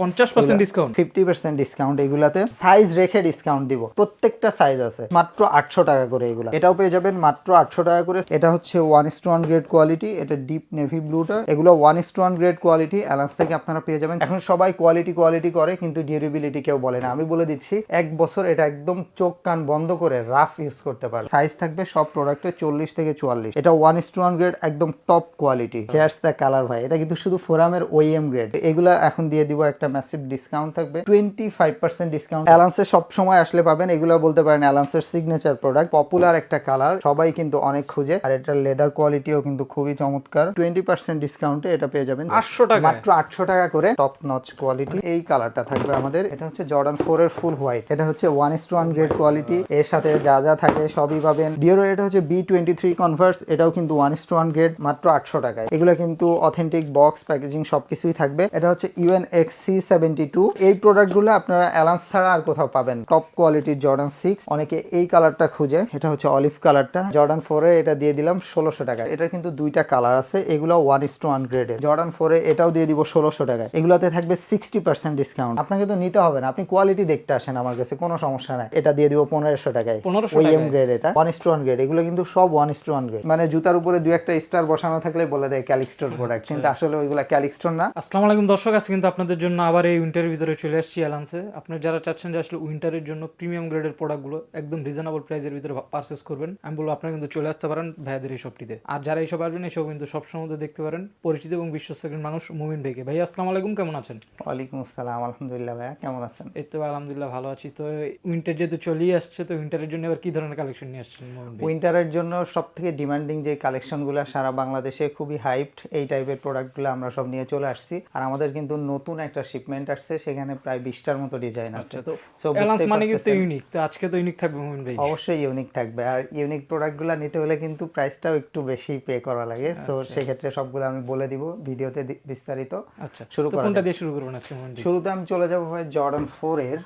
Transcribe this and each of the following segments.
50% discount, 50% discount. এগুলাতে size রেখে discount দিব, প্রত্যেকটা সাইজ আছে, মাত্র 800 টাকা করে। এগুলো এটাও পেয়ে যাবেন মাত্র 800 টাকা করে। এটা হচ্ছে 1:1 গ্রেড কোয়ালিটি, এটা ডিপ নেভি ব্লুটা। এগুলো 1:1 গ্রেড কোয়ালিটি অ্যালান্স থেকে আপনারা পেয়ে যাবেন। এখন সবাই কোয়ালিটি করে, কিন্তু ডিউরেবিলিটি কেউ বলে না। আমি বলে দিচ্ছি, 1 বছর এটা একদম চোখ কান বন্ধ করে রাফ ইউজ করতে পারে। সাইজ থাকবে সব প্রোডাক্টে 40 থেকে 44। এটা 1:1 গ্রেড, একদম top quality. Here's the colour ভাই, এটা কিন্তু শুধু ফোরামের ওএম গ্রেড। এগুলা এখন দিয়ে দিব একটা ম্যাসিভ ডিসকাউন্ট থাকবে, 25% ডিসকাউন্ট। অ্যালান্সে সব সময় আসলে পাবেন। এগুলা বলতে পারেন অ্যালান্সের সিগনেচার প্রোডাক্ট, পপুলার একটা কালার, সবাই কিন্তু অনেক খুঁজে। আর এটার লেদার কোয়ালিটিও কিন্তু খুবই চমৎকার। 20% ডিসকাউন্টে এটা পেয়ে যাবেন 800 টাকা, মাত্র 800 টাকা করে। Top notch quality. এই কালারটা থাকবে আমাদের, এটা হচ্ছে জর্ডান 4 এর ফুল হোয়াইট। এটা হচ্ছে 1:1 গ্রেড কোয়ালিটি, এর সাথে যা যা থাকে সবই পাবেন। ডিওর এটা হচ্ছে B23 কনভার্স, এটাও কিন্তু 1:1 গ্রেড, মাত্র 800 টাকায়। এগুলো কিন্তু অথেন্টিক বক্স প্যাকেজিং সবকিছুই থাকবে। এটা হচ্ছে UNXC72। এই প্রোডাক্টগুলো আপনারা অ্যালান্স ছাড়া আর কোথাও পাবেন। টপ কোয়ালিটির জর্ডান 6। অনেকে এই কালারটা খুঁজে, এটা হচ্ছে অলিভ কালারটা। জর্ডান 4 এ এটা দিয়ে দিলাম 1600 টাকা। এটা কিন্তু দুইটা কালার আছে, এগুলো 1:1 গ্রেডের। জর্ডান 4 এ এটাও দিয়ে দিব 1600 টাকায়। এগুলাতে থাকবে 60% ডিসকাউন্ট। আপনাকে তো নিতে হবে না, আপনি কোয়ালিটি দেখতে আসেন আমার কাছে, কোনো সমস্যা নাই। এটা দিয়ে দিব 1500 টাকায়। 1500 ওএম গ্রেড, এটা 1:1 গ্রেড। এগুলো কিন্তু সব 1:1 গ্রেড। মানে জুতার উপরে দুই একটা স্টার বসানো থাকলে বলে দেয় ক্যালিক্সটোর প্রোডাক্ট, কিন্তু আসলে ওইগুলা ক্যালিক্সটোর না। আসসালামু আলাইকুম দর্শক, আজকে কিন্তু আপনাদের জন্য আবার এই উইন্টারের ভিতরে চলে আসছি অ্যালান্সে। আপনারা যারা চাচ্ছেন যে আসলে উইন্টারের জন্য প্রিমিয়াম গ্রেডের প্রোডাক্টগুলো একদম রিজনেবল প্রাইসের ভিতরে পারচেস করবেন, আমি বলবো আপনারা কিন্তু চলে আসতে পারেন ভাইয়াদের এই শপটিতে। আর যারা এইসব আসবেন, এসব কিন্তু সবসময় দেখতে পারেন পরিচিত এবং বিশ্বস্ত একজন মানুষ মুমিন ভাইকে। ভাই আসসালামু আলাইকুম, কেমন আছেন? ওয়ালাইকুম আসসালাম, আলহামদুলিল্লাহ। ভাইয়া কেমন আছেন? এই তো আলহামদুলিল্লাহ ভালো আছি। তো উইন্টার যেহেতু চলেই আসছে, তো উইন্টারের জন্য এবার কি ধরনের কালেকশন নিয়ে আসছেন মুমিন ভাই? উইন্টারের জন্য সব থেকে ডিমান্ডিং যে কালেকশনগুলো সারা বাংলাদেশে খুবই হাইপড, এই টাইপের প্রোডাক্টগুলো আমরা সব নিয়ে চলে আসছি। আর আমাদের কিন্তু নতুন একটা শিপমেন্ট আসছে, সেখানে প্রায় 20টার মতো ডিজাইন আছে। তো So, অ্যালান্স বুঝতেই মানে কিন্তু পারতেছেন, ইউনিক, তো আজকে তো ইউনিক থাকবে মুমিন ভাই। অবশ্যই ইউনিক থাকবে। আর ইউনিক প্রোডাক্টগুলো নিতে হলে কিন্তু প্রাইসটাও একটু বেশি পে করা লাগে। সো সেক্ষেত্রে সবগুলো আমি বলে দিব ভিডিওতে বিস্তারিত। আচ্ছা, শুরু তো করা কোনটা যাক। দিয়ে শুরু করবেন আজকে মুমিন ভাই? শুরুতে আমি চলে যাব ভাই জর্ডান 4 এর।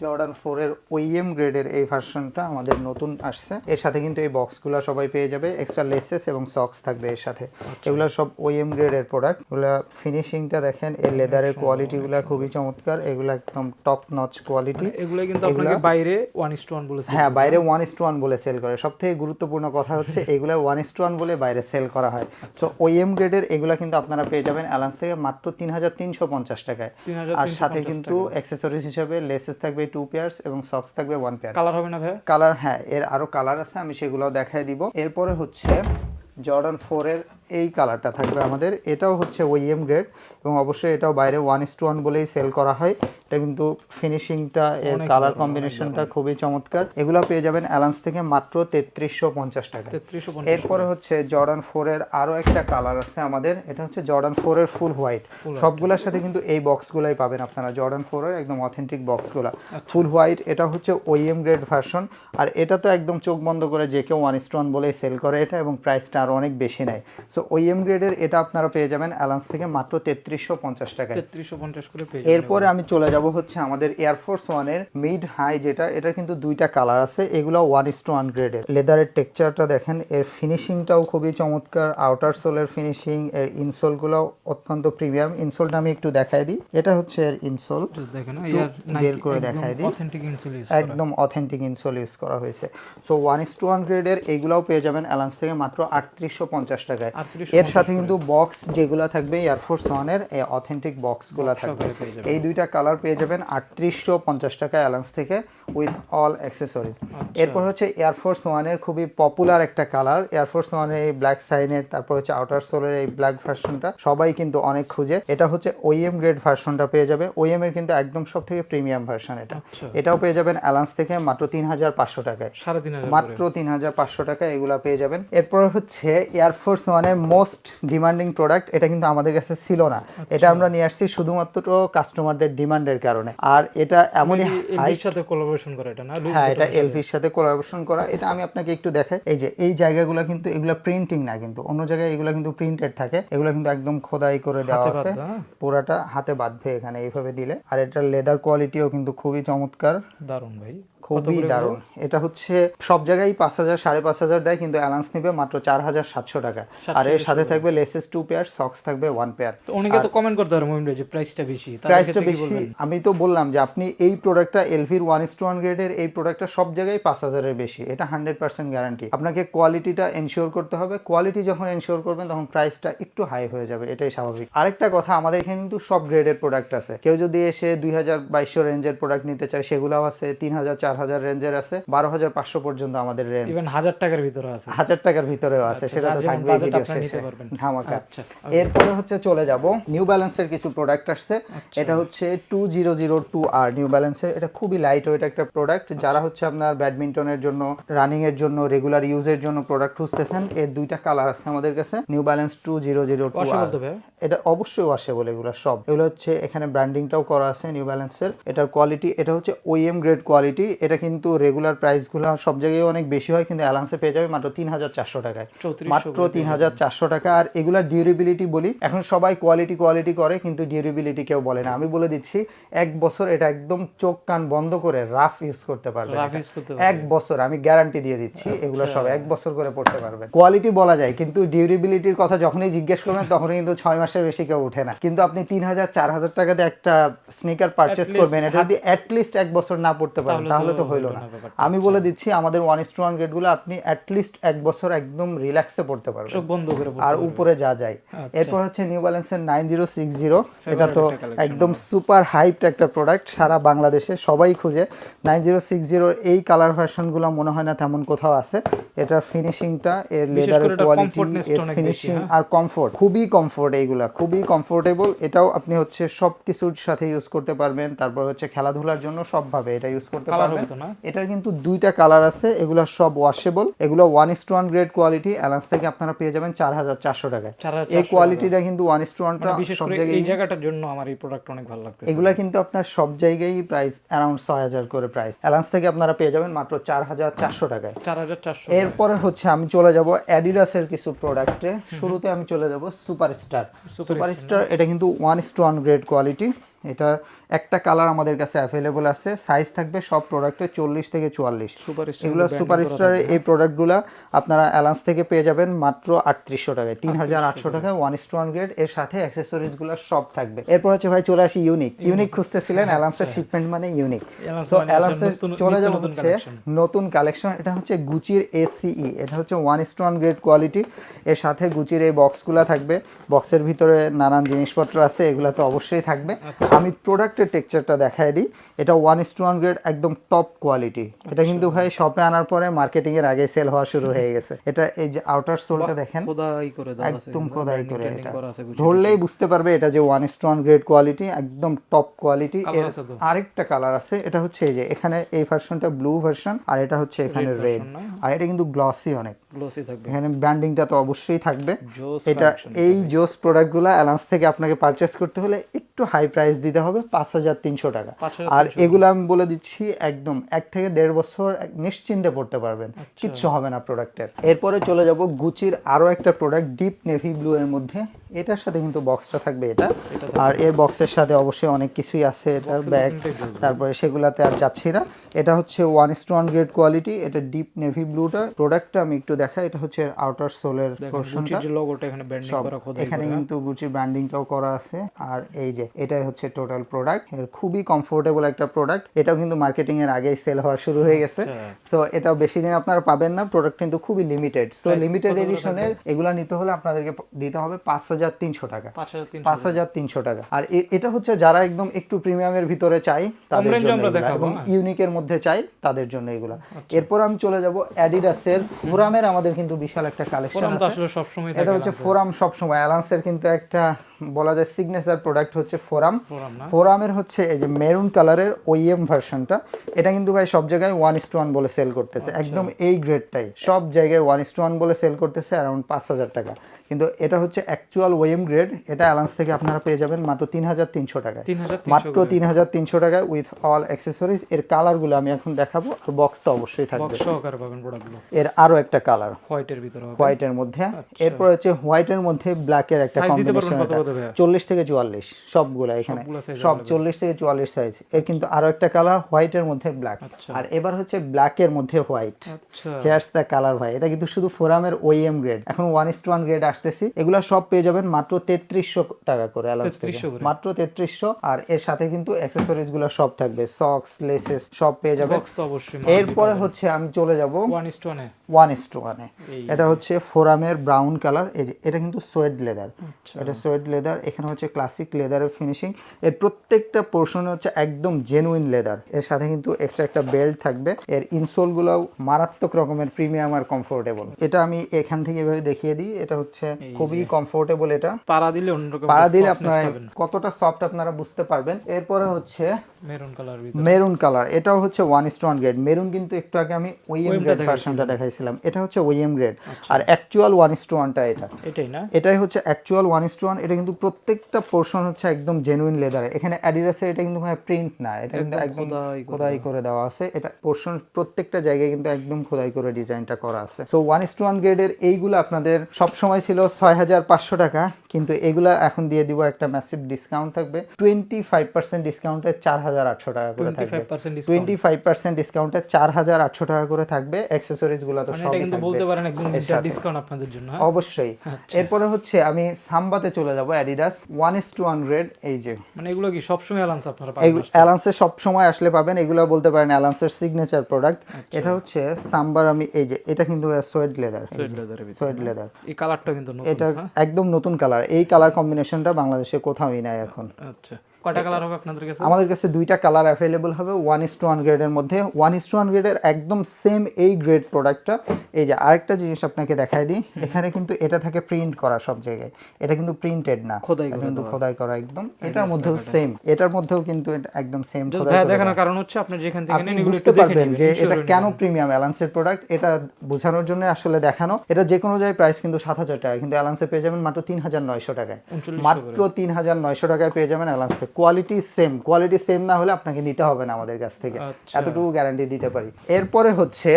জর্ডান 4 এর ওএম গ্রেডের এই ভার্সনটা আমাদের নতুন আসছে। এর সাথে কিন্তু এই বক্সগুলো সবাই পেয়ে যাবে, এক্সট্রা লেসেস এবং সক্স থাকবে এর সাথে। এগুলো সব ওএম গ্রেডের প্রোডাক্ট। এগুলা ফিনিশিংটা দেখেন, এর লেদারের কোয়ালিটিগুলো খুবই চমৎকার। এগুলো একদম টপ নচ কোয়ালিটি। এগুলো কিন্তু আপনাকে বাইরে 1:1 বলেছে। হ্যাঁ, বাইরে 1:1 বলে সেল করে। সব থেকে গুরুত্বপূর্ণ কথা হচ্ছে এগুলো 1:1 বলে বাইরে সেল করা হয়। সো ওএম গ্রেডের এগুলো কিন্তু আপনারা পেয়ে যাবেন অ্যালান্স থেকে মাত্র 3350 টাকায়। আর সাথে কিন্তু অ্যাকসেসরিজ হিসেবে লেসেস থাকবে 2 পেয়ার্স এবং সক্স থাকবে 1 পেয়ার। কালার হবে না ভাই? কালার, হ্যাঁ, এর আরো কালার আছে, আমি সেগুলোও দেখায় দিব। এরপরে হচ্ছে জর্ডান 4 এর এই কালারটা থাকবে আমাদের। এটাও হচ্ছে ওএম গ্রেড এবং অবশ্যই এটাও বাইরে 1:1 বলেই সেল করা হয়। এটা কিন্তু ফিনিশিংটা, এর কালার কম্বিনেশনটা খুবই চমৎকার। এগুলো পেয়ে যাবেন অ্যালান্স থেকে মাত্র 3350 টাকা। 3350। এরপরে হচ্ছে জর্ডান 4 এর আরো একটা কালার আছে আমাদের, এটা হচ্ছে জর্ডান 4 এর ফুল হোয়াইট। সবগুলোর সাথে কিন্তু এই বক্সগুলাই পাবেন আপনারা, জর্ডান 4 এর একদম অথেন্টিক বক্সগুলা ফুল হোয়াইট। এটা হচ্ছে ওএম গ্রেড ভার্সন। আর এটা তো একদম চোখ বন্ধ করে যে কেউ 1:1 বলেই সেল করে এটা, এবং প্রাইসটা আরো অনেক বেশি নেয়। সো ওএম গ্রেডের এটা আপনারা পেয়ে যাবেন অ্যালান্স থেকে মাত্র 3350 টাকায়। 3350 করে পেয়ে যাবেন। এরপরে আমি চলে যাব হচ্ছে আমাদের এয়ারফোর্স 1 এর মিড হাই, যেটা এটা কিন্তু দুইটা কালার আছে। এগুলো 1:1 গ্রেডের। লেদারের টেক্সচারটা দেখেন, এর ফিনিশিংটাও খুবই চমৎকার। আউটার সোলের ফিনিশিং, এর ইনসোলগুলো অত্যন্ত প্রিমিয়াম। ইনসোলটা আমি একটু দেখাই দিই। এটা হচ্ছে এর ইনসোল, দেখেন বের করে দেখাই দিই। অথেন্টিক ইনসোল ইউজ একদম অথেন্টিক ইনসোল ইউজ করা হয়েছে। সো 1:1 গ্রেডের এইগুলাও পেয়ে যাবেন অ্যালান্স থেকে মাত্র 3850 টাকায়। এর সাথে কিন্তু বক্স যেগুলো থাকবে এয়ারফোর্স 1 এর এই অথেন্টিক বক্সগুলো থাকবে। এই দুইটা কালার পেয়ে যাবেন 3850 টাকায় অ্যালান্স থেকে উইথ অল অ্যাকসেসরিজ। এরপর হচ্ছে এয়ারফোর্স 1 এর খুবই পপুলার একটা কালার, এয়ারফোর্স 1 এর এই ব্ল্যাক সাইনের, তারপর হচ্ছে আউটার সোলের এই ব্ল্যাক ভার্সনটা সবাই কিন্তু অনেক খুঁজে। এটা হচ্ছে ওএম গ্রেড ভার্সনটা পেয়ে যাবে। ওএম এর কিন্তু একদম সব থেকে প্রিমিয়াম ভার্সন এটা। এটাও পেয়ে যাবেন অ্যালান্স থেকে মাত্র 3500 টাকায়। 3500 মাত্র 3500 টাকা এগুলা পেয়ে যাবেন। এরপর হচ্ছে এয়ারফোর্স 1 এর মোস্ট ডিমান্ডিং প্রোডাক্ট। এটা কিন্তু আমাদের কাছে ছিল না, এটা আমরা নিয়ে আসছি শুধুমাত্র কাস্টমারদের ডিমান্ডের কারণে। আর এটা এমনই এলভির সাথে কোলাবোরেশন করা, এটা না? হ্যাঁ, এটা এলভির সাথে কোলাবোরেশন করা। এটা আমি আপনাকে একটু দেখাই। এই যে এই জায়গাগুলো কিন্তু এগুলা প্রিন্টিং না, কিন্তু অন্য জায়গায় এগুলা কিন্তু প্রিন্টেড থাকে। এগুলো কিন্তু একদম খোদাই করে দেওয়া আছে, পুরাটা হাতে বাঁধবে এখানে এইভাবে দিলে। আর এটার লেদার কোয়ালিটিও কিন্তু খুবই চমৎকার, দারুণ ভাই, খুবই দারুণ। এটা হচ্ছে সব জায়গায় 5000 5500 দেয়, কিন্তু অ্যালান্স নিবে মাত্র 12,700 টাকা। আর এর সাথে থাকবে লেসেস 2 পেয়ার, সক্স থাকবে 1 পেয়ার। তো অনেকে তো কমেন্ট করতে পারে মহিম ভাই যে প্রাইসটা বেশি, তাদের প্রাইসটা ক্ষেত্রে কি বেশি। বলবেন? আমি তো বললাম যে আপনি এই প্রোডাক্টটা এলভির 1:1 গ্রেডের এই প্রোডাক্টটা সব জায়গায় 5,000 এর বেশি, এটা 100% গ্যারান্টি। আপনাকে কোয়ালিটিটা এনশিওর করতে হবে, কোয়ালিটি যখন এনশিওর করবেন তখন প্রাইসটা একটু হাই হয়ে যাবে, এটাই স্বাভাবিক। আরেকটা কথা, আমাদের এখানে কিন্তু সব গ্রেডের প্রোডাক্ট আছে। কেউ যদি এসে 2,200 রেঞ্জের প্রোডাক্ট নিতে চায় সেগুলোও আছে, 3,000 4,000 রেঞ্জের আছে, 12,500 পর্যন্ত আমাদের রেঞ্জ, ইভেন 1000 টাকার ভিতরে আছে, 1000 টাকার ভিতরেও আছে, সেটা তো যার যেমন থাকবে বাজেট ভিডিও আপনারা শেষে নিতে পারবেন। ধামাকা। আচ্ছা, এরপরে হচ্ছে চলে যাব নিউ ব্যালেন্সের কিছু প্রোডাক্ট আসছে। এটা হচ্ছে 2002R নিউ ব্যালেন্সের। এটা খুবই লাইট ওয়েট একটা প্রোডাক্ট। যারা হচ্ছে আপনার ব্যাডমিন্টনের জন্য, রানিং এর জন্য, রেগুলার ইউজের জন্য প্রোডাক্ট খুঁজতেছেন, এর দুইটা কালার আছে আমাদের কাছে। নিউ ব্যালেন্স 2002R, এটা অবশ্যই ওয়াশেবল। এগুলো সব, এগুলো হচ্ছে এখানে ব্র্যান্ডিংটাও করা আছে নিউ ব্যালেন্সের। এটার কোয়ালিটি, এটা হচ্ছে ওএম গ্রেড কোয়ালিটি। এটা কিন্তু রেগুলার প্রাইসগুলো সব জায়গায় অনেক বেশি হয়, কিন্তু অ্যালান্সে পেয়ে যাবে মাত্র 3,400 টাকায়, মাত্র 3,400 টাকা। আর এগুলার ডিউরেবিলিটি বলি, এখন সবাই কোয়ালিটি কোয়ালিটি করে কিন্তু ডিউরেবিলিটি কেউ বলে না। আমি বলে দিচ্ছি 1 বছর এটা একদম চোখ কান বন্ধ করে রাফ ইউজ করতে পারবে, 1 বছর আমি গ্যারান্টি দিয়ে দিচ্ছি। এগুলো সব 1 বছর করে পড়তে পারবে। কোয়ালিটি বলা যায়, কিন্তু ডিউরেবিলিটির কথা যখনই জিজ্ঞেস করবেন তখনই কিন্তু 6 মাসের বেশি কেউ ওঠে না। কিন্তু আপনি 3,000 4,000 টাকা দিয়ে একটা স্নিকার পারচেস করবেন, এটা যদি অ্যাটলিস্ট 1 বছর না পড়তে পারেন তাহলে তো হইলো না। আমি বলে দিচ্ছি আমাদের 1:1 গ্রেডগুলো আপনি অ্যাটলিস্ট 1 বছর একদম রিল্যাক্সে পড়তে পারবেন, চোখ বন্ধ করে আর উপরে যা যায়। এরপর হচ্ছে নিউ ব্যালেন্সের 9060। এটা তো একদম সুপার হাইপড একটা প্রোডাক্ট, সারা বাংলাদেশে সবাই খুঁজে। 9060 এই কালার ভার্সনগুলো মনে হয় না তেমন কোথাও আছে। এটার ফিনিশিংটা, এর লেদারের কোয়ালিটি, এর ফিনিশিং আর কমফোর্ট, খুবই কমফোর্ট। এইগুলা খুবই কমফোর্টেবল। এটাও আপনি হচ্ছে সব কিছুর সাথে ইউজ করতে পারবেন। তারপর হচ্ছে খেলাধুলার জন্য সবভাবে এটা ইউজ করতে পারবেন। এটার কিন্তু দুইটা কালার আছে, এগুলা সব ওয়াশেবল। এগুলো 1:1 গ্রেড কোয়ালিটি। অ্যালান্স থেকে আপনারা পেয়ে যাবেন 4,400 টাকায়। এই কোয়ালিটিটা কিন্তু 1:1টা সব জায়গায়, এই জায়গাটার জন্য আমার এই প্রোডাক্ট অনেক ভালো লাগতেছে। এগুলা কিন্তু আপনার সব জায়গায় প্রাইস অ্যারাউন্ড 6,000 করে প্রাইস। অ্যালান্স থেকে আপনারা পেয়ে যাবেন মাত্র 4,400 টাকায়। 4,400। এরপরে হচ্ছে আমি চলে যাব অ্যাডিডাসের কিছু প্রোডাক্টে। শুরুতে আমি চলে যাব সুপারস্টার। সুপারস্টার এটা কিন্তু 1:1 গ্রেড কোয়ালিটি। এটার একটা কালার আমাদের কাছে অ্যাভেলেবল আছে, সাইজ থাকবে সব প্রোডাক্টে 40 থেকে 44। এগুলো সুপারস্টারের এই প্রোডাক্টগুলো আপনারা অ্যালান্স থেকে পেয়ে যাবেন মাত্র 3,800 টাকায়, 3,800 টাকায় 1:1 গ্রেড। এর সাথে অ্যাক্সেসরিজগুলো সব থাকবে। এরপর হচ্ছে ভাই চলে আসি ইউনিক। ইউনিক খুঁজতেছিলেন, অ্যালান্সের শিপমেন্ট মানে ইউনিক। তো অ্যালান্সের চলে যাব হচ্ছে নতুন কালেকশন। এটা হচ্ছে গুচির ACE। এটা হচ্ছে 1:1 গ্রেড কোয়ালিটি। এর সাথে গুচির এই বক্সগুলো থাকবে, বক্সের ভিতরে নানান জিনিসপত্র আছে, এগুলো তো অবশ্যই থাকবে। আমি প্রোডাক্টের টেক্সচারটা দেখাই দিই। এটা 1:1 গ্রেড একদম টপ কোয়ালিটি। এটা কিন্তু ভাই শপে আনার পরে মার্কেটিং এর আগে সেল হওয়া শুরু হয়ে গেছে। এটা এই যে আউটার সোলটা দেখেন, খোদাই করে দেওয়া আছে, একদম খোদাই করে। এটা ধরলেই বুঝতে পারবে এটা যে 1:1 গ্রেড কোয়ালিটি, একদম টপ কোয়ালিটি। এর আরেকটা কালার আছে, এটা হচ্ছে এই যে এখানে এই ভার্সনটা ব্লু ভার্সন, আর এটা হচ্ছে এখানে রেড। আর এটা কিন্তু গ্লসি, অনেক গ্লসি থাকবে। এখানে ব্র্যান্ডিংটা তো অবশ্যই থাকবে। এটা এই জোস প্রোডাক্টগুলো অ্যালান্স থেকে আপনাকে পারচেজ করতে হলে একটু হাই প্রাইস দিতে হবে, 5,300 টাকা। আর এগুলো আমি বলে দিচ্ছি একদম 1 থেকে 1.5 বছর নিশ্চিন্তে পড়তে পারবেন, কিচ্ছু হবে না প্রোডাক্টের। এরপরে চলে যাব গুচির আরো একটা প্রোডাক্ট ডিপ নেভি ব্লু এর মধ্যে। এটার সাথে কিন্তু বক্সটা থাকবে এটা, আর এর বক্সের সাথে অবশ্যই অনেক কিছুই আছে। এটা ব্যাগ, তারপরে সেগুলাতে আর যাচ্ছি না। এটা হচ্ছে 1:1 গ্রেড কোয়ালিটি। এটা ডিপ নেভি ব্লুটা প্রোডাক্টটা আমি একটু দেখাই। এটা হচ্ছে আউটার সোলের পোরশনটা, লোগোটা এখানে ব্র্যান্ডিং করা, খোদাই এখানে কিন্তু গুচি ব্র্যান্ডিংটাও করা আছে। আর এই যে এটাই হচ্ছে টোটাল প্রোডাক্ট। এর খুবই কমফোর্টেবল একটা প্রোডাক্ট। এটাও কিন্তু মার্কেটিং এর আগেই সেল হওয়া শুরু হয়ে গেছে। সো এটাও বেশি দিন আপনারা পাবেন না, প্রোডাক্ট কিন্তু খুবই লিমিটেড। সো লিমিটেড এডিশনের এগুলা নিতে হলে আপনাদেরকে দিতে হবে 5,300 টাকা, 5,300 টাকা। আর এটা হচ্ছে যারা একদম একটু প্রিমিয়ামের ভিতরে চাই তাদের জন্য, এবং ইউনিকের মধ্যে চাই তাদের জন্য এগুলা। এরপর আমি চলে যাব অ্যাডিডাসের ফোরামের। আমাদের কিন্তু বিশাল একটা কালেকশন আছে। এটা হচ্ছে ফোরাম সবসময় অ্যালান্সের কিন্তু একটা বলা যায় সিগনেচার প্রোডাক্ট হচ্ছে ফোরাম। ফোরামের হচ্ছে এই যে মেরুন কালারের ওএম ভার্সনটা। এটা কিন্তু ভাই সব জায়গায় 1:1 বলে সেল করতেছে, একদম এই গ্রেডটাই সব জায়গায় 1:1 বলে সেল করতেছে অ্যারাউন্ড 5,000 টাকা। কিন্তু এটা হচ্ছে অ্যাকচুয়াল ওএম গ্রেড। এটা অ্যালান্স থেকে আপনারা পেয়ে যাবেন মাত্র 3,300 টাকায়, মাত্র 3,300 টাকায় উইথ অল অ্যাক্সেসরিজ। এর কালারগুলো আমি এখন দেখাবো, আর বক্স তো অবশ্যই থাকবে। এর আরো একটা কালার হোয়াইটের ভিতরে, হোয়াইটের মধ্যে। এরপর হচ্ছে হোয়াইটের মধ্যে ব্ল্যাকের একটা কম্বিনেশন। হবে ভাইয়া? 40 থেকে 44 সবগুলা এখানে, সবগুলা size সব 40 থেকে 44 সাইজ। এর কিন্তু আরো একটা কালার হোয়াইটের মধ্যে ব্ল্যাক, আর এবার হচ্ছে ব্ল্যাকের মধ্যে হোয়াইট। আচ্ছা, হেয়ার্স দ্য কালার ভাই, এটা কিন্তু শুধু ফোরামের ওএম গ্রেড, এখন 1:1 গ্রেড আসতেছি। এগুলা সব পেয়ে যাবেন মাত্র 3300 টাকা করে অ্যালান্স থেকে, 3300 করে। মাত্র 3300। আর এর সাথে কিন্তু অ্যাকসেসরিজ গুলো সব থাকবে, সক্স, লেসেস সব পেয়ে যাবেন। বক্স অবশ্যই। এরপরে হচ্ছে আমি চলে যাব 1:1 এ। 1:1 এ। এটা হচ্ছে ফোরামের ব্রাউন কালার, এই যে এটা কিন্তু সোয়েড লেদার, আচ্ছা। এটা সোয়েড লেদার। এখানে হচ্ছে ক্লাসিক লেদারের ফিনিশিং, এর প্রত্যেকটা পোর্শনে হচ্ছে একদম জেনুইন লেদার। এর সাথে কিন্তু এক্সট্রা একটা বেল্ট থাকবে। এর ইনসোল গুলো মারাত্মক রকমের প্রিমিয়াম আর কমফোর্টেবল। এটা আমি এখান থেকে এভাবে দেখিয়ে দিই, এটা হচ্ছে খুবই কমফোর্টেবল। এটা পাড়া দিলে অন্যরকম পাড়া দিলে softness আপনারা পাবেন। কতটা সফট আপনারা বুঝতে পারবেন। এরপরে হচ্ছে মেরুন কালার মেরুন কালার, এটাও হচ্ছে 1:1 গ্রেড। মেরুন কিন্তু একটু আগে আমি ওএম OEM গ্রেড টা ভার্সনটা দেখাইছিলাম, এটা হচ্ছে ওএম গ্রেড। আর অ্যাকচুয়াল 1:1 টা এটা, এটাই না? এটাই হচ্ছে অ্যাকচুয়াল 1:1। এটা কিন্তু প্রত্যেকটা পোর্শন হচ্ছে একদম জেনুইন লেদার। এখানে অ্যাডিডাসের এটা কিন্তু ভাই প্রিন্ট না, এটা কিন্তু একদম খোদাই করে দেওয়া আছে। এটা পোর্শন প্রত্যেকটা জায়গায় কিন্তু একদম খোদাই করে ডিজাইনটা করা আছে। সো 1:1 গ্রেডের এইগুলো আপনাদের সব সময় ছিল 6500 টাকা, কিন্তু এগুলা এখন দিয়ে দিব একটা ম্যাসিভ ডিসকাউন্ট থাকবে। 25% ডিসকাউন্টে 4800 টাকা করে থাকবে। 25% ডিসকাউন্ট। 25% ডিসকাউন্টে 4800 টাকা করে থাকবে। অ্যাকসেসরিজ গুলো তো মানে সবই এটা কিন্তু থাকবে বলতে পারেন একদম এর সাথে। ডিসকাউন্ট আপনাদের জন্য, হ্যাঁ? অবশ্যই। এরপরে হচ্ছে আমি সাম্বাতে চলে যাব, অ্যাডিডাস 1:1 গ্রেড। এই যে মানে এগুলো কি সবসময় অ্যালান্স আপনারা পাবেন? অ্যালান্সে সব সময় আসলে পাবেন, এগুলো বলতে পারেন অ্যালান্সের সিগনেচার প্রোডাক্ট। এটা হচ্ছে সাম্বার। আমি এই যে এটা কিন্তু সোয়েড লেদার, সোয়েড লেদারের ভিতরে। সোয়েড লেদার। এই কালারটা কিন্তু নতুন, এটা হ্যাঁ? একদম নতুন কালার। এই কালার কম্বিনেশনটা বাংলাদেশে কোথাওই নাই এখন। আচ্ছা, কয়টা কালার হবে আপনাদের কাছে? আমাদের কাছে দুইটা কালার অ্যাভেলেবল হবে 1:1 গ্রেডের মধ্যে। 1:1 গ্রেডের একদম সেম এই গ্রেড প্রোডাক্টটা। এই যে আরেকটা জিনিস আপনাকে দেখাই দিই, এখানে কিন্তু এটা থাকে প্রিন্ট করা সব জায়গায়, এটা কিন্তু প্রিন্টেড না, খোদাই এটা করা কিন্তু দেওয়া। খোদাই করা একদম। এটার মধ্যেও সেম, এটার মধ্যেও কিন্তু এটা একদম সেম জাস্ট খোদাই ভাই করা দেখানোর দেওয়া। কারণ হচ্ছে আপনি যেখান থেকে আপনি নেন এগুলো বুঝতে একটু দেখে পারবেন নেবেন যে ensure এটা করে কেন নেবেন। প্রিমিয়াম অ্যালান্সের প্রোডাক্ট, এটা বোঝানোর জন্য আসলে দেখানো। এটা যে কোনো জায়গায় প্রাইস কিন্তু 7000 টাকা, কিন্তু অ্যালান্সে পেয়ে যাবেন মাত্র 3900 টাকায়। 3900 মাত্র 3900 টাকায় পেয়ে যাবেন অ্যালান্সে। কোয়ালিটি সেম, কোয়ালিটি সেম না হলে আপনাকে নিতে হবে না আমাদের কাছ থেকে, আচ্ছা। এতটুকু গ্যারান্টি দিতে পারি। এরপরে হচ্ছে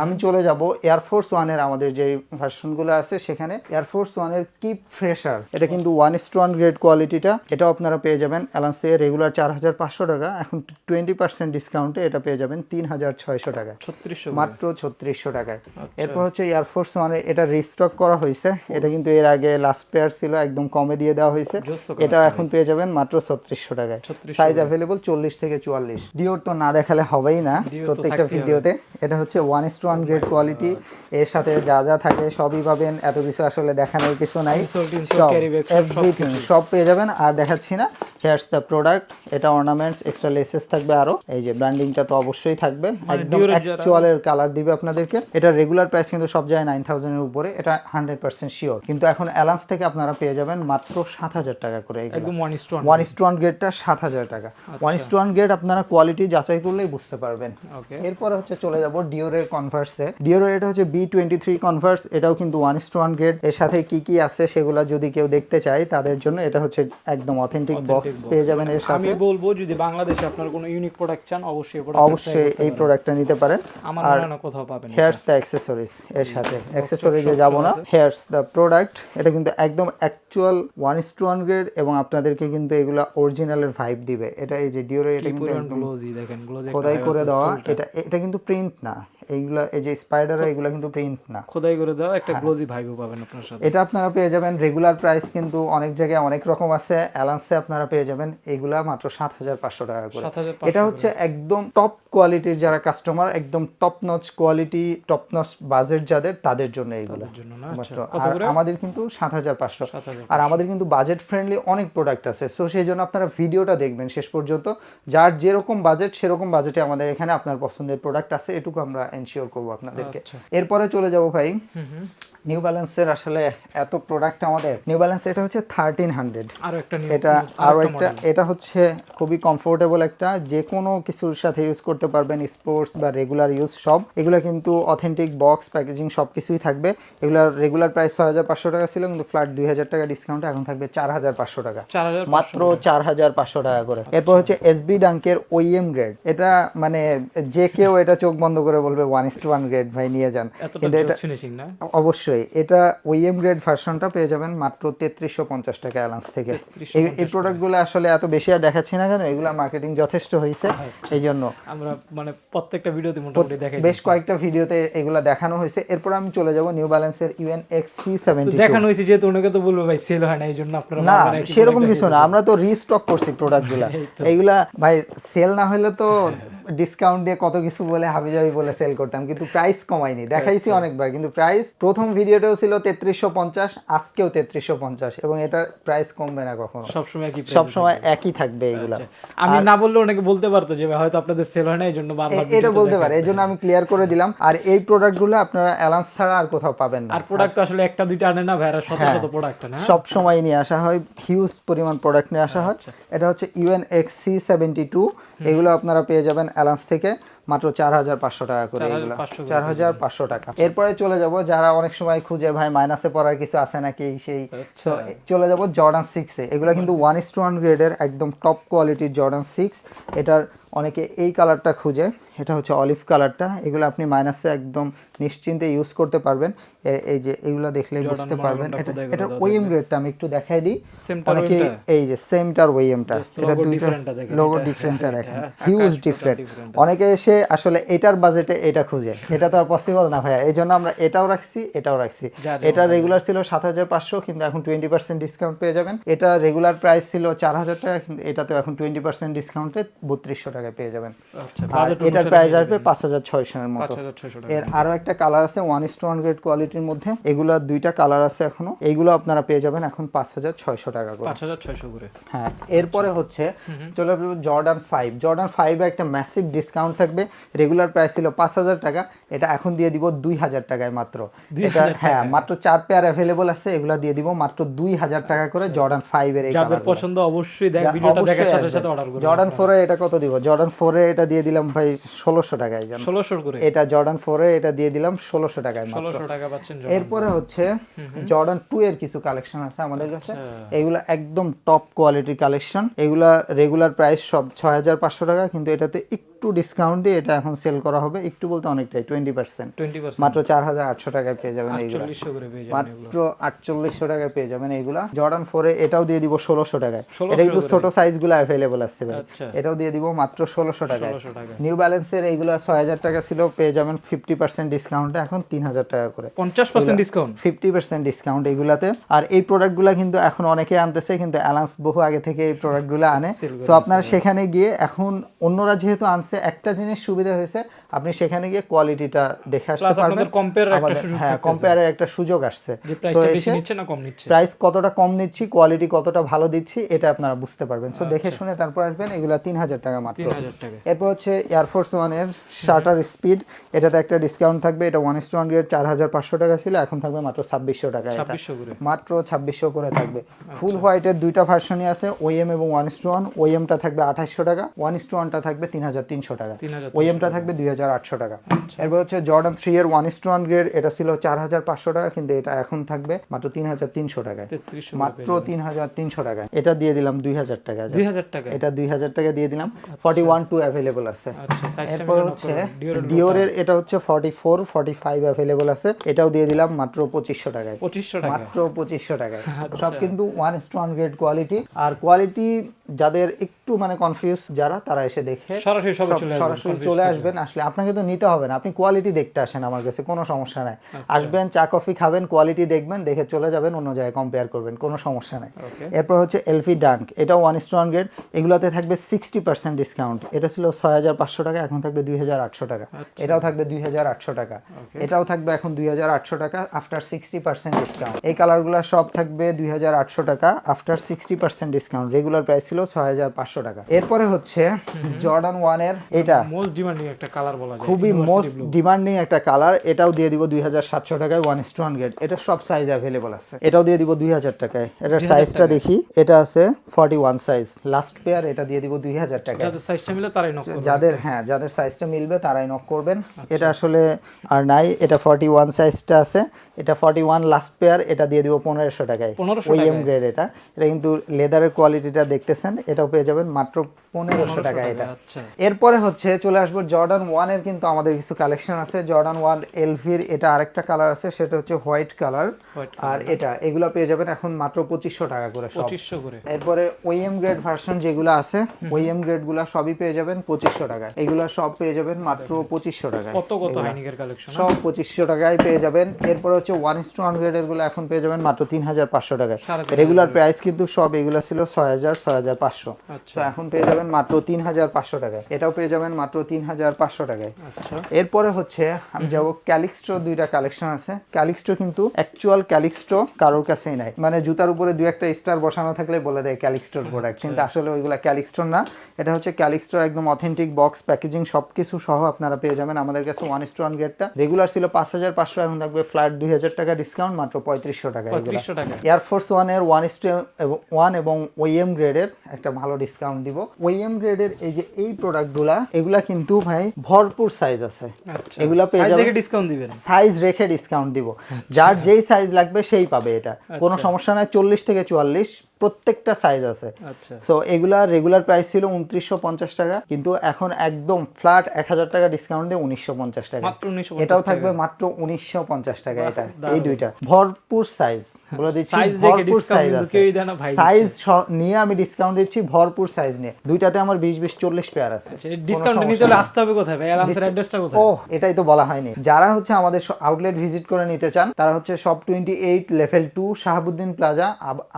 আমি চলে যাব এয়ারফোর্স ওয়ানের আমাদের যে ভার্সনগুলো আছে সেখানে। এয়ারফোর্স ওয়ানের কিপ ফ্রেশার, এটা কিন্তু 1:1 গ্রেড কোয়ালিটিটা। এটাও আপনারা পেয়ে যাবেন অ্যালান্স থেকে রেগুলার 4500 টাকা, এখন 20% ডিসকাউন্টে এটা পেয়ে যাবেন 3600 টাকা, 3600 মাত্র 3600 টাকায়। এরপর হচ্ছে এয়ারফোর্স ওয়ানে এটা রিস্টক করা হয়েছে, এটা কিন্তু এর আগে লাস্ট পেয়ার ছিল, একদম কমে দিয়ে দেওয়া হয়েছে। এটা এখন পেয়ে যাবেন মাত্র 3600 টাকায়। সাইজ অ্যাভেলেবল 40 থেকে 44। ডিওর তো না দেখালে হবেই না প্রত্যেকটা ভিডিওতে। এটা হচ্ছে 1:1 গ্রেড কোয়ালিটি, এর সাথে যা যা থাকে সবই পাবেন, এত কিছু আসলে দেখানোর কিছু নাই, সব এভরিথিং সব পেয়ে যাবেন। আর দেখাচ্ছি না, হেয়ার্স দ্য প্রোডাক্ট। এটা অর্নামেন্টস, এক্সট্রা লেসেস থাকবে আরো। এই যে ব্র্যান্ডিংটা তো অবশ্যই থাকবে, একদম অ্যাকচুয়ালের কালার দিবে আপনাদেরকে। এটা রেগুলার প্রাইস কিন্তু সব জায়গায় 9000 এর উপরে, এটা 100% শিওর। কিন্তু এখন অ্যালান্স থেকে আপনারা পেয়ে যাবেন মাত্র 7000 টাকা করে। একদম 1:1 1:1 গ্রেডটা 7000 টাকা। 1:1 গ্রেড আপনারা কোয়ালিটি যাচাই করলেই বুঝতে পারবেন। ওকে। এরপর হচ্ছে চলে যাব ডিওরের কনভার্সে। ডিওরের এটা হচ্ছে B23 কনভার্স, এটাও কিন্তু 1:1 গ্রেড। এর সাথে কি কি আছে সেগুলো যদি কেউ দেখতে চায় তাদের জন্য এটা হচ্ছে একদম অথেন্টিক বক্স পেয়ে যাবেন এর সাথে। আমি বলবো যদি বাংলাদেশে আপনারা কোনো ইউনিক প্রোডাক্ট চান অবশ্যই এই প্রোডাক্টটা নিতে পারেন। আমার মনে হয় না কোথাও পাবেন। হেয়ার্স দ্য অ্যাকসেসরিজ এর সাথে, অ্যাকসেসরিজে যাব না, হেয়ার্স দ্য প্রোডাক্ট। এটা কিন্তু একদম অ্যাকচুয়াল 1:1 গ্রেড এবং আপনাদেরকে কিন্তু এগুলা অরিজিনালের ভাইব দিবে। এটা এই যে ডিওরে এটা কিন্তু একদম গ্লোজি দেখেন, গ্লোজি খোদাই করে দেওয়া। এটা কিন্তু প্রিন্ট না, এইগুলা এই যে স্পাইডার এগুলা কিন্তু প্রিন্ট না, খোদাই করে দেওয়া একটা গ্লোজি ভাইবও পাবেন আপনার সাথে। এটা আপনারা পেয়ে যাবেন রেগুলার প্রাইস কিন্তু অনেক জায়গায় অনেক রকম আছে। অ্যালান্সে আপনারা পেয়ে যাবেন এগুলা মাত্র 7500 টাকা করে। 7500 এটা হচ্ছে একদম টপ কোয়ালিটির যারা কাস্টমার, একদম top notch quality, top notch budget যাদের, তাদের জন্য এইগুলা জন্য না। মাত্র। আর আমাদের কিন্তু 7500। 7000। আর আমাদের কিন্তু বাজেট ফ্রেন্ডলি অনেক প্রোডাক্ট আছে। সো সেই জন্য আপনারা ভিডিওটা দেখবেন শেষ পর্যন্ত, যার যেরকম বাজেট সেরকম বাজেটে আমাদের এখানে আপনার পছন্দের প্রোডাক্ট আছে, এটুকু আমরা এনশিওর করবো আপনাদেরকে। এরপরে চলে যাব ভাই নিউ ব্যালেন্সের। আসলে এত প্রোডাক্ট আমাদের। নিউ ব্যালেন্স এটা হচ্ছে 1300, আরো একটা এটা আরো একটা, এটা হচ্ছে খুবই কমফোর্টেবল একটা, যে কোনো কিছুর সাথে ইউজ করতে পারবেন, স্পোর্টস বা রেগুলার ইউজ সব। এগুলা কিন্তু অথেন্টিক বক্স প্যাকেজিং সব কিছুই থাকবে। এগুলার রেগুলার প্রাইস 6500 টাকা ছিল, কিন্তু ফ্ল্যাট 2000 টাকা ডিসকাউন্টে এখন থাকবে 4500 টাকা, 4000 মাত্র 4500 টাকা করে। এরপর হচ্ছে এসবি ডাঙ্কের ওইএম গ্রেড। এটা মানে যে কেউ এটা চোখ বন্ধ করে বলবে 1:1 গ্রেড ভাই নিয়ে যান, কিন্তু এটা ফিনিশিং না অবশ্যই অবশ্যই এটা ওইএম গ্রেড ভার্সনটা পেয়ে যাবেন মাত্র 3350 টাকা অ্যালান্স থেকে। এই প্রোডাক্টগুলো আসলে এত বেশি আর দেখাচ্ছি না কেন, এগুলোর মার্কেটিং যথেষ্ট হয়েছে, এই জন্য আমরা মানে প্রত্যেকটা ভিডিওতে মোটামুটি দেখাই বেশ কয়েকটা ভিডিওতে এগুলো দেখানো হয়েছে। এরপর আমি চলে যাব নিউ ব্যালেন্সের UNXC72। দেখানো হয়েছে যেহেতু অনেকে তো বলবো ভাই সেল হয় না, এই জন্য আপনারা না সেরকম কিছু না, আমরা তো রিস্টক করছি প্রোডাক্টগুলো। এইগুলা ভাই সেল না হলে তো ডিসকাউন্ট দিয়ে কত কিছু বলে হাবিজাবি বলে সেল করতাম, কিন্তু প্রাইস কমাইনি, দেখাইছি অনেকবার, কিন্তু প্রাইস প্রথম ভিডিওটাও ছিল 3350, আজকেও 3350, এবং এটার প্রাইস কমবে না কখনো, সবসময় একই থাকবে এগুলা। আমি না বললে অনেকে বলতে পারতো যে হয়তো আপনাদের সেল হয় না এই জন্য বারবার এটা বলতে পারে, এই জন্য আমি ক্লিয়ার করে দিলাম। আর এই প্রোডাক্টগুলো আপনারা অ্যালান্স ছাড়া আর কোথাও পাবেন না। আর প্রোডাক্ট তো আসলে একটা দুইটা আনে না ভাইরা, শত শত প্রোডাক্ট না, সব সময় নিয়ে আসা হয়, হিউজ পরিমাণ প্রোডাক্ট নিয়ে আসা হয়। এটা হচ্ছে UNXC72, এগুলো আপনারা পেয়ে যাবেন অ্যালান্স থেকে মাত্র 4500 টাকা করে, এগুলো 4500 টাকা। এরপরে চলে যাব যারা অনেক সময় খুঁজে ভাই মাইনাসে পড়ার কিছু আছে নাকি সেই, চলে যাব জর্ডান 6 এ। এগুলো কিন্তু 1:1 গ্রেডের একদম টপ কোয়ালিটির জর্ডান 6। এটার অনেকে এই কালারটা খুঁজে, এটা হচ্ছে অলিভ কালারটা। এগুলো আপনি মাইনাসে একদম নিশ্চিন্তে ইউজ করতে পারবেন। এই যে এগুলো দেখলে বুঝতে পারবেন এটা ওইএম গ্রেডটা আমি একটু দেখাই দিই। অনেকে এই যে সেমটার ওইএমটা, এটা দুইটা লোগো ডিফারেন্টটা দেখেন, হিউজ ডিফারেন্ট। অনেকে এসে আসলে এটার বাজেটে এটা খুঁজে, এটা তো আর পসিবল না ভাইয়া, এই জন্য আমরা এটাও রাখছি এটাও রাখছি। এটা রেগুলার ছিল 7500, কিন্তু এখন 20% ডিসকাউন্ট পেয়ে যাবেন। এটা রেগুলার প্রাইস ছিল 4000 টাকা, কিন্তু এটা তো এখন 20% ডিসকাউন্টে 3200 টাকায় পেয়ে যাবেন। আর এটার প্রাইস আসবে 5600 এর মতো। এর আরো একটা কালার আছে 1:1 গ্রেড কোয়ালিটির মধ্যে, এগুলা দুইটা কালার আছে এখনো, এইগুলো আপনারা পেয়ে যাবেন এখন 5600 টাকা করে, 5600 করে। হ্যাঁ। এরপরে হচ্ছে চলে আসবে জর্ডান 5। জর্ডান 5 এ একটা ম্যাসিভ ডিসকাউন্ট থাকবে। রেগুলার প্রাইস ছিল 5000 টাকা, এটা এখন দিয়ে দিব 2000 টাকায় মাত্র। এটা হ্যাঁ মাত্র 4 পেয়ার अवेलेबल আছে, এগুলা দিয়ে দিব মাত্র 2000 টাকা করে। জর্ডান 5 এর এই যাদের পছন্দ অবশ্যই ভিডিওটা দেখার সাথে সাথে অর্ডার করুন। জর্ডান 4 এ এটা কত দিব? জর্ডান 4 এ এটা দিয়ে দিলাম ভাই 1600 টাকায়, জানেন 1600 করে। এটা জর্ডান 4 এ এটা দিয়ে দিলাম 1600 টাকায় মাত্র। 1600 টাকা পাচ্ছেন। এরপরে হচ্ছে জর্ডান 2 এর কিছু কালেকশন আছে আমাদের কাছে, এগুলা একদম টপ কোয়ালিটির কালেকশন। এগুলা রেগুলার প্রাইস সব 6500 টাকা, কিন্তু এটাতে একটু ডিসকাউন্ট দিয়ে এটা এখন সেল করা হবে, একটু বলতে অনেকটাই 20%, মাত্র 4800 টাকায় পেয়ে যাবেন এইগুলা, মাত্র 4800 টাকায় পেয়ে যাবেন এইগুলা। জর্ডান 4 এ এটাও দিয়ে দিব 1600 টাকায়, এটা কিন্তু ছোট সাইজগুলো अवेलेबल আছে ভাই, এটাও দিয়ে দিব মাত্র 1600 টাকায়। নিউ ব্যালেন্সের এইগুলা 6000 টাকা ছিল, পেয়ে যাবেন 50% ডিসকাউন্টে এখন 3000 টাকা করে, 50% ডিসকাউন্ট, 50% ডিসকাউন্ট এইগুলাতে। আর এই প্রোডাক্টগুলো কিন্তু এখন অনেকে আনতেছে, কিন্তু অ্যালান্স বহু আগে থেকে এই প্রোডাক্টগুলো আনে। সো আপনারা সেখানে গিয়ে, এখন অন্যরা যেহেতু আনছে, একটা জিনিস সুবিধা হয়েছে, আপনি সেখানে গিয়ে কোয়ালিটিটা দেখে আসতে পারবেন। হ্যাঁ, কম্পেয়ারের একটা সুযোগ আসছে, প্রাইস কতটা কম নিচ্ছি, কোয়ালিটি কতটা ভালো দিচ্ছি, এটা আপনারা বুঝতে পারবেন। সো দেখে শুনে তারপর আসবেন। এগুলা 3000 টাকা মাত্র। এরপর হচ্ছে এয়ারফোর্স 1 এর শাটার স্পিড, এটাতে একটা ডিসকাউন্ট থাকবে। এটা 1:1 গ্রেড 4500 টাকা ছিল, এখন থাকবে মাত্র 2600 টাকা, মাত্র 2600 করে থাকবে। ফুল হোয়াইটের দুইটা ভার্সনই আছে, ওএম এবং 1:1। ওএমটা থাকবে 2800 টাকা, 1:1টা থাকবে 3300 টাকা, ওএমটা থাকবে 2800 টাকা। এরপর হচ্ছে জর্ডান 3 এর 1:1 গ্রেড, এটা ছিল 4500 টাকা, কিন্তু এটা এখন থাকবে মাত্র 3300 টাকায়, মাত্র 3300 টাকায়। এটা দিয়ে দিলাম 2000 টাকা, 2000 টাকা, এটা 2000 টাকা দিয়ে দিলাম। 41 अवेलेबल আছে। এরপর হচ্ছে ডিওরের, এটা হচ্ছে 44 45 अवेलेबल আছে, এটাও দিয়ে দিলাম মাত্র 2500 টাকায়, মাত্র 2500 টাকায়। সব কিন্তু 1:1 গ্রেড কোয়ালিটি। আর কোয়ালিটি যাদের একটু মানে কনফিউজ যারা, তারা এসে দেখে সরাসরি চলে আসবেন। আসলে আপনাকে তো নিতে হবে না, আপনি কোয়ালিটি দেখতে আসেন আমার কাছে, কোনো সমস্যা নাই। আসবেন, চা কফি খাবেন, কোয়ালিটি দেখবেন, দেখে চলে যাবেন, অন্য জায়গায় কম্পেয়ার করবেন, কোনো সমস্যা নাই। এরপর হচ্ছে এলফি ডাঙ্ক, এটাও 1:1 গ্রেড, এগুলাতে থাকবে 60% ডিসকাউন্ট। এটা ছিল 6500 টাকা, এখন থাকবে 2800 টাকা। এটাও থাকবে 2800 টাকা, এটাও থাকবে এখন 2800 টাকা আফটার 60% ডিসকাউন্ট। এই কালারগুলো সব থাকবে 2800 টাকা আফটার 60% ডিসকাউন্ট। রেগুলার প্রাইস ছিল 6500 টাকা। এরপরে হচ্ছে জর্ডান 1 এর, এটা মোস্ট ডিমান্ডিং একটা কালার বলা যায়, খুবই মোস্ট ডিমান্ডিং একটা কালার। এটাও দিয়ে দিব 2700 টাকায়, 1:1 গ্রেড। এটা সব সাইজ अवेलेबल আছে, এটাও দিয়ে দিব 2000 টাকায়। এটার সাইজটা দেখি, এটা আছে 41 সাইজ, লাস্ট পেয়ার, এটা দিয়ে দিব 2000 টাকায়। যাদের সাইজটা মিলে তারাই নক করবেন, যাদের সাইজটা মিলবে তারাই নক করবেন। এটা আসলে আর নাই, এটা 41 সাইজটা আছে, এটা 41 লাস্ট পেয়ার, এটা দিয়ে দিব 1500 টাকায়, ওইএম গ্রেড। এটা কিন্তু লেদারের কোয়ালিটিটা দেখতেছেন, দেখতেছেন এটাও পেয়ে যাবেন মাত্র 1500 টাকা এটা। আচ্ছা এরপরে হচ্ছে চলে আসবো জর্ডান 1 এর, কিন্তু আমাদের কিছু কালেকশন আছে। জর্ডান 1 এলভির এটা আরেকটা কালার আছে, সেটা হচ্ছে হোয়াইট কালার। আর এটা এগুলো পেয়ে যাবেন এখন মাত্র 2500 টাকা করে সব। 2500 করে। এরপরে ওএম গ্রেড ভার্সন যেগুলো আছে, ওএম গ্রেড গুলা সবই পেয়ে যাবেন 2500 টাকায়। এগুলা সব পেয়ে যাবেন মাত্র 2500 টাকায়। কত কত হাইনিকের কালেকশন সব 2500 টাকায় পেয়ে যাবেন। এরপরে হচ্ছে 1:1 গ্রেডের গুলো এখন পেয়ে যাবেন মাত্র 3500 টাকায়। রেগুলার প্রাইস কিন্তু সব এগুলা ছিল 6000 6500, তো এখন পেয়ে যাবেন মাত্র 3500 টাকায়। এটাও পেয়ে যাবেন মাত্র 3500 টাকায়। আচ্ছা এরপরে হচ্ছে আমি যাব ক্যালিক্সট্রো, দুইটা কালেকশন আছে। ক্যালিক্সট্রো কিন্তু অ্যাকচুয়াল ক্যালিক্সট্রো কারোর কাছেই নাই, মানে জুতার উপরে দুই একটা স্টার বসানো থাকলে বলে দেয় ক্যালিক্সট্রোর প্রোডাক্ট, কিন্তু আসলে ওইগুলা ক্যালিক্সট্রো না। এটা হচ্ছে ক্যালিক্সট্রো একদম অথেন্টিক বক্স প্যাকেজিং সবকিছু সহ আপনারা পেয়ে যাবেন আমাদের কাছে। 1:1 গ্রেডটা রেগুলার ছিল 5500, এখন থাকবে ফ্ল্যাট 2000 টাকা ডিসকাউন্ট মাত্র 3500 টাকা। 3500 টাকা। এয়ারফোর্স 1 এর 1:1 এবং ওএম গ্রেডের একটা ভালো ডিসকাউন্ট দিব। ওএম গ্রেডের এই যে এই প্রোডাক্টগুলা, এগুলা কিন্তু ভাই ভরপুর সাইজ আছে। আচ্ছা এগুলা পেয়ে সাইজ যাবেন, দেখে ডিসকাউন্ট দিবেন? সাইজ রেখে ডিসকাউন্ট দিব। যার যেই সাইজ লাগবে সেই পাবে, এটা কোনো সমস্যা নাই। 40 থেকে 44 প্রত্যেকটা সাইজ আছে। আচ্ছা সো এগুলা রেগুলার প্রাইস ছিল 2950 টাকা, কিন্তু এখন একদম ফ্ল্যাট 1000 টাকা ডিসকাউন্ট দিয়ে 1950 টাকা। মাত্র 1950 এটাও থাকবে মাত্র 1950 টাকা। এটা এই দারুণ। দুইটা ভরপুর সাইজ, বলে দিচ্ছি সাইজ দেখে ভরপুর ডিসকাউন্ট সাইজ কিন্তু আছে। কেউই দেয় না ভাই। সাইজ নিয়ে আমি ডিসকাউন্ট দিচ্ছি, ভরপুর সাইজ নিয়ে। দুইটাতে আমার 20 40 পেয়ার আছে। ডিসকাউন্ট নিতে হলে আসতে হবে কোথায় ভাই? অ্যালান্সের অ্যাড্রেসটা কোথায়? ও এটাই তো বলা হয়নি। যারা হচ্ছে আমাদের আউটলেট ভিজিট করে নিতে চান, তারা হচ্ছে shop 28 level 2 Shahabuddin plaza,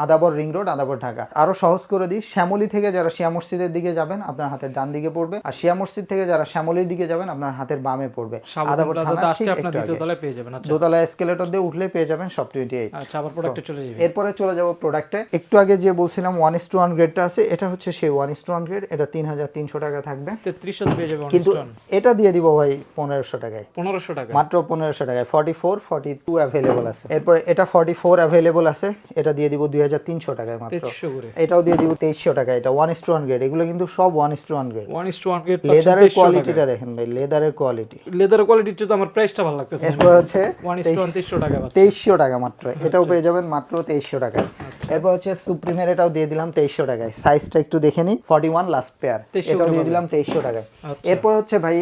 Adabor ring road, Adabor, Dhaka. আরো সহজ করে দিই, শ্যামলী থেকে যারা শিয়া মসজিদের দিকে যাবেন আপনার হাতের ডান দিকে পড়বে, আর শিয়া মসজিদ থেকে যারা শ্যামলীর দিকে যাবেন আপনার হাতের বামে পড়বে। আদাবর প্লাজাতে আসলে আপনার দ্বিতীয় তলায় পেয়ে যাবেন। আচ্ছা দোতলা এসকেলেটর দিয়ে উঠলে পেয়ে যাবেন শপ 28। আচ্ছা আবার প্রোডাক্টে চলে যাবেন। এরপরে চলে যাব প্রোডাক্টে। একটু আগে যে বলছিলাম 1:1 গ্রেডটা আছে, এটা হচ্ছে সেই 1:1 গ্রেড। এটা 3300 টাকা থাকবে, 3300 পেয়ে যাবেন। কিন্তু এটা দিয়ে দিব ভাই 1500 টাকায়। 1500 টাকা মাত্র 1500 টাকায়। 44 42 অ্যাভেলেবল আছে। এরপরে এটা 44 অ্যাভেলেবল আছে, এটা দিয়ে দিব 2300 টাকায় মাত্র। 2300 করে। এটাও দিয়ে দিব 2300 টাকা। এটা 1:1 গ্রেড, এগুলো কিন্তু সব 1:1 গ্রেড। 1:1 গ্রেড লেদারের কোয়ালিটিটা দেখেন ভাই, লেদারের কোয়ালিটি। লেদারের কোয়ালিটির চেয়ে তো আমার প্রাইসটা ভালো লাগতেছে। এরপর হচ্ছে 1:1 2300 টাকা পাচ্ছেন। 2300 টাকা মাত্র। এটাও পেয়ে যাবেন মাত্র 2300 টাকায়। এরপর হচ্ছে সুপ্রিমের, এটাও দিয়ে দিলাম 2300 টাকায়। সাইজটা একটু দেখে নিই, 41 লাস্ট পেয়ার। 2300 এটাও দিয়ে করে দিলাম 2300 টাকায়। আচ্ছা। এরপর হচ্ছে ভাই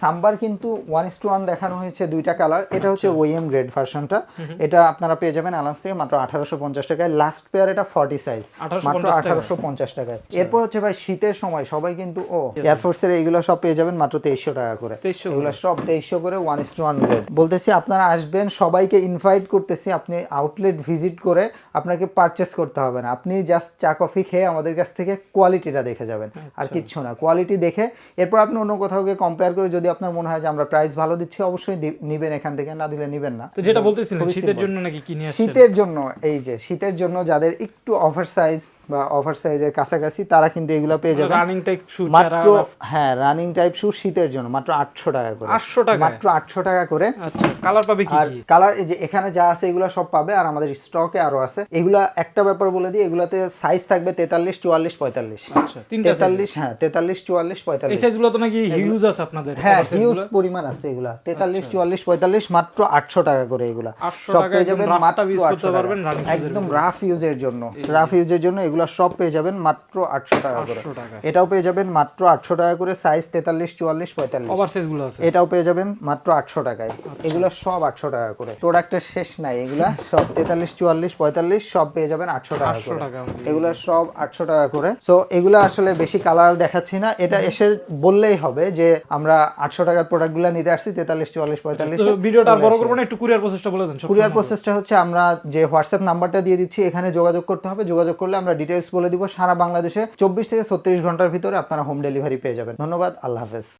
সাম্বার কিন্তু 1:1 দেখানো হয়েছে দুইটা কালার। এটা হচ্ছে ওএম গ্রেড ভার্সনটা, এটা আপনারা পেয়ে যাবেন আলান্স থেকে মাত্র 1850 টাকায়। লাস্ট পেয়ার এটা 40 সাইজ, মাত্র 1850 টাকায়। এরপর হচ্ছে ভাই শীতের সময় সবাই কিন্তু এয়ারফোর্সের এইগুলো সব পেয়ে যাবেন মাত্র 2300 টাকা করে। 2300 এগুলো সব 2300 করে 1:1 গ্রেড। বলতেছি আপনারা আসবেন, সবাইকে ইনভাইট করতেছি। আপনি আউটলেট ভিজিট করে আপনাকে পারচেস করতে হবে না, আপনি জাস্ট চা কফি খেয়ে আমাদের কাছ থেকে কোয়ালিটিটা দেখে যাবেন, আর কিচ্ছু না। কোয়ালিটি দেখে এরপর আপনি অন্য কোথাও গিয়ে কম্পেয়ার করে যদি আপনার মনে হয় যে আমরা প্রাইস ভালো দিচ্ছি, অবশ্যই নিবেন এখান থেকে, না দিলে নিবেন না। তো যেটা বলতেছিলেন শীতের জন্য নাকি কি নিয়ে আসছেন? শীতের জন্য, এই যে শীতের জন্য যাদের একটু ওভার সাইজ বা ওভার সাইজের কাছাকাছি, তারা কিন্তু এগুলো পেয়ে যাবেন রানিং টাইপ শু। মাত্র, হ্যাঁ রানিং টাইপ শু শীতের জন্য মাত্র 800 টাকা করে। 800 টাকা মাত্র 800 টাকা করে। আচ্ছা কালার পাবে কি আর কি? কালার এই যে এখানে যা আছে এগুলো সব পাবে, আর আমাদের স্টকে আরো আছে। এগুলা একটা ব্যাপার বলে দিই, এগুলাতে সাইজ থাকবে 43 44 45। আচ্ছা তিনটা 43, হ্যাঁ 43 44 এই 45। সাইজগুলো তো নাকি হিউজ আছে আপনাদের? হ্যাঁ হিউজ পরিমাণ আছে এগুলা। 43 44 45 মাত্র 800 টাকা করে। এগুলা 800 সব টাকা পেয়ে যাবেন একদম মাত্র রাফটা ইউজ করতে 800 পারবেন টাকা। রানিং শুজের একদম রাফ ইউজের জন্য, রাফ ইউজের জন্য এগুলা সব পেয়ে যাবেন মাত্র 800 টাকা করে। 800 টাকা। এটাও পেয়ে যাবেন মাত্র 800 টাকা করে। সাইজ 43 44 45। ওভার সাইজগুলো আছে। এটাও পেয়ে যাবেন মাত্র 800 টাকায়। এগুলো সব 800 টাকা করে। প্রোডাক্টের শেষ নাই, এগুলা সব 43 44 45 সব পেয়ে যাবেন 800 টাকা 800 করে। টাকা only। এগুলো সব 800 টাকা করে। সো এগুলো আসলে বেশি কালার দেখাচ্ছি না, এটা এসে বললেই হবে যে আমরা 800 টাকার প্রোডাক্টগুলো নিতে আসছি 43 44 45। তো ভিডিওটা আর বড় করব না, একটু কুরিয়ার প্রসেসটা বলে দেন। কুরিয়ার প্রসেসটা হচ্ছে আমরা যে হোয়াটসঅ্যাপ নাম্বারটা দিয়ে দিচ্ছি, এখানে যোগাযোগ করতে হবে। যোগাযোগ করলে আমরা ডিটেইলস বলে দিব। সারা বাংলাদেশে 24 থেকে 36 ঘন্টার ভিতরে আপনারা হোম ডেলিভারি পেয়ে যাবেন। ধন্যবাদ, আল্লাহ হাফেজ।